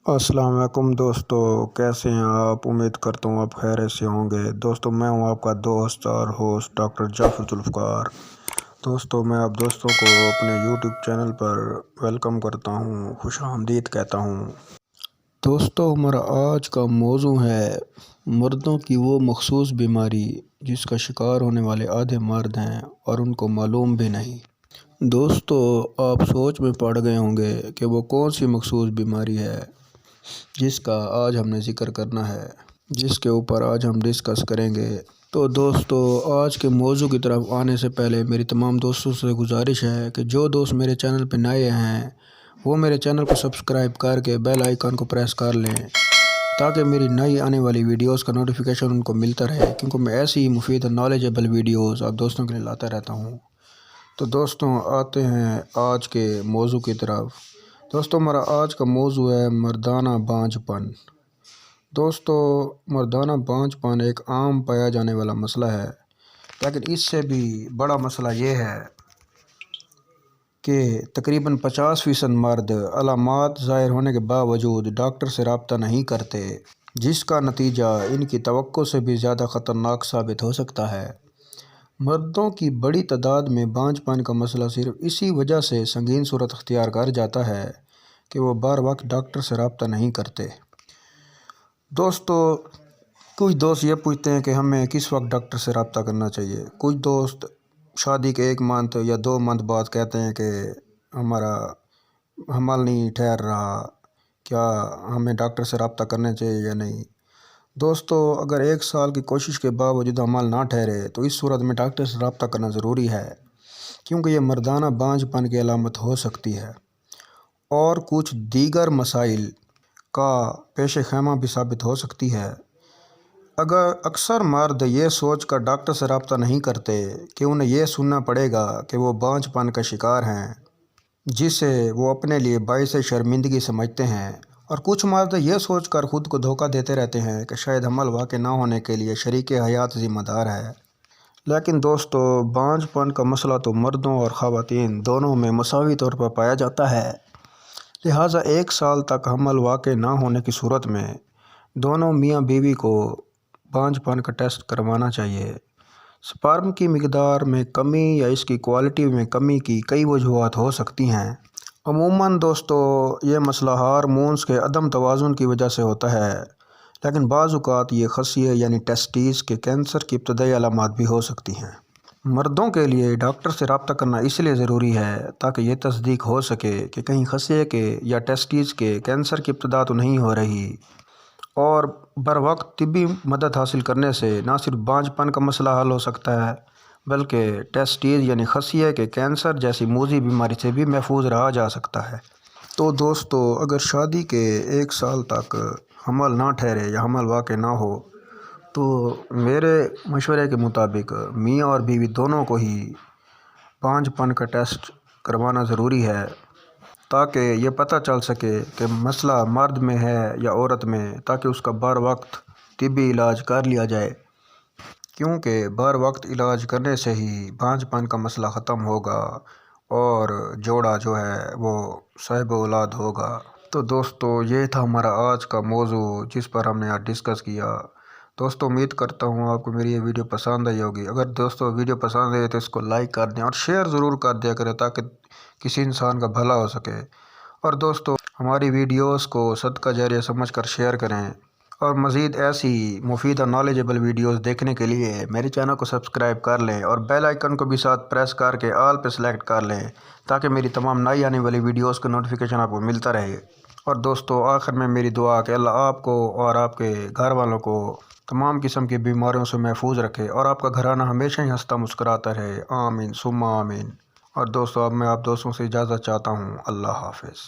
السلام علیکم دوستو، کیسے ہیں آپ؟ امید کرتا ہوں آپ خیریت سے ہوں گے۔ دوستو میں ہوں آپ کا دوست اور ہوسٹ ڈاکٹر جعفر ذوالفقار۔ دوستو میں آپ دوستوں کو اپنے یوٹیوب چینل پر ویلکم کرتا ہوں، خوش آمدید کہتا ہوں۔ دوستو ہمارا آج کا موضوع ہے مردوں کی وہ مخصوص بیماری جس کا شکار ہونے والے آدھے مرد ہیں اور ان کو معلوم بھی نہیں۔ دوستو آپ سوچ میں پڑ گئے ہوں گے کہ وہ کون سی مخصوص بیماری ہے جس کا آج ہم نے ذکر کرنا ہے، جس کے اوپر آج ہم ڈسکس کریں گے۔ تو دوستو آج کے موضوع کی طرف آنے سے پہلے میری تمام دوستوں سے گزارش ہے کہ جو دوست میرے چینل پہ نئے ہیں وہ میرے چینل کو سبسکرائب کر کے بیل آئیکن کو پریس کر لیں تاکہ میری نئی آنے والی ویڈیوز کا نوٹیفیکیشن ان کو ملتا رہے، کیونکہ میں ایسی ہی مفید اور نالجیبل ویڈیوز آپ دوستوں کے لیے لاتا رہتا ہوں۔ تو دوستوں آتے ہیں آج کے موضوع کی طرف۔ دوستو ہمارا آج کا موضوع ہے مردانہ بانجھ پن۔ دوستو مردانہ بانجھ پن ایک عام پایا جانے والا مسئلہ ہے، لیکن اس سے بھی بڑا مسئلہ یہ ہے کہ تقریباً 50% مرد علامات ظاہر ہونے کے باوجود ڈاکٹر سے رابطہ نہیں کرتے، جس کا نتیجہ ان کی توقع سے بھی زیادہ خطرناک ثابت ہو سکتا ہے۔ مردوں کی بڑی تعداد میں بانجھ پن کا مسئلہ صرف اسی وجہ سے سنگین صورت اختیار کر جاتا ہے کہ وہ بر وقت ڈاکٹر سے رابطہ نہیں کرتے۔ دوستو کچھ دوست یہ پوچھتے ہیں کہ ہمیں کس وقت ڈاکٹر سے رابطہ کرنا چاہیے۔ کچھ دوست شادی کے 1 منتھ یا 2 منتھ بعد کہتے ہیں کہ ہمارا حمل نہیں ٹھہر رہا، کیا ہمیں ڈاکٹر سے رابطہ کرنا چاہیے یا نہیں۔ دوستو اگر 1 سال کی کوشش کے باوجود حمل نہ ٹھہرے تو اس صورت میں ڈاکٹر سے رابطہ کرنا ضروری ہے، کیونکہ یہ مردانہ بانجھ پن کی علامت ہو سکتی ہے اور کچھ دیگر مسائل کا پیش خیمہ بھی ثابت ہو سکتی ہے۔ اکثر مرد یہ سوچ کر ڈاکٹر سے رابطہ نہیں کرتے کہ انہیں یہ سننا پڑے گا کہ وہ بانجھ پن کا شکار ہیں، جسے وہ اپنے لیے باعث شرمندگی سمجھتے ہیں، اور کچھ مرد یہ سوچ کر خود کو دھوکہ دیتے رہتے ہیں کہ شاید حمل واقع نہ ہونے کے لیے شریک حیات ذمہ دار ہے۔ لیکن دوستو بانجھ پن کا مسئلہ تو مردوں اور خواتین دونوں میں مساوی طور پر پایا جاتا ہے، لہٰذا 1 سال تک حمل واقع نہ ہونے کی صورت میں دونوں میاں بیوی کو بانجھ پن کا ٹیسٹ کروانا چاہیے۔ سپرم کی مقدار میں کمی یا اس کی کوالٹی میں کمی کی کئی وجوہات ہو سکتی ہیں۔ عموماً دوستو یہ مسئلہ ہارمونز کے عدم توازن کی وجہ سے ہوتا ہے، لیکن بعض اوقات یہ خصیے یعنی ٹیسٹیز کے کینسر کی ابتدائی علامات بھی ہو سکتی ہیں۔ مردوں کے لیے ڈاکٹر سے رابطہ کرنا اس لیے ضروری ہے تاکہ یہ تصدیق ہو سکے کہ کہیں خصیے کے یا ٹیسٹیز کے کینسر کی ابتدا تو نہیں ہو رہی، اور بر وقت طبی مدد حاصل کرنے سے نہ صرف بانجھ پن کا مسئلہ حل ہو سکتا ہے بلکہ ٹیسٹیز یعنی خصیے کے کینسر جیسی موذی بیماری سے بھی محفوظ رہا جا سکتا ہے۔ تو دوستو اگر شادی کے 1 سال تک حمل نہ ٹھہرے یا حمل واقع نہ ہو تو میرے مشورے کے مطابق میاں اور بیوی دونوں کو ہی بانجھ پن کا ٹیسٹ کروانا ضروری ہے، تاکہ یہ پتہ چل سکے کہ مسئلہ مرد میں ہے یا عورت میں، تاکہ اس کا بر وقت طبی علاج کر لیا جائے، کیونکہ بر وقت علاج کرنے سے ہی بانجھ پن کا مسئلہ ختم ہوگا اور جوڑا جو ہے وہ صاحب اولاد ہوگا۔ تو دوستو یہ تھا ہمارا آج کا موضوع جس پر ہم نے آج ڈسکس کیا۔ دوستو امید کرتا ہوں آپ کو میری یہ ویڈیو پسند آئی ہوگی۔ اگر دوستو ویڈیو پسند آئی تو اس کو لائک کر دیں اور شیئر ضرور کر دیا کریں تاکہ کسی انسان کا بھلا ہو سکے، اور دوستو ہماری ویڈیوز کو صدقہ جاریہ سمجھ کر شیئر کریں، اور مزید ایسی مفید اور نالجیبل ویڈیوز دیکھنے کے لیے میرے چینل کو سبسکرائب کر لیں اور بیل آئیکن کو بھی ساتھ پریس کر کے آل پہ سلیکٹ کر لیں تاکہ میری تمام نئی آنے والی ویڈیوز کا نوٹیفیکیشن آپ کو ملتا رہے۔ اور دوستو آخر میں میری دعا کہ اللہ آپ کو اور آپ کے گھر والوں کو تمام قسم کی بیماریوں سے محفوظ رکھے اور آپ کا گھرانہ ہمیشہ ہی ہنستا مسکراتا رہے، آمین ثم آمین۔ اور دوستو اب میں آپ دوستوں سے اجازت چاہتا ہوں، اللہ حافظ۔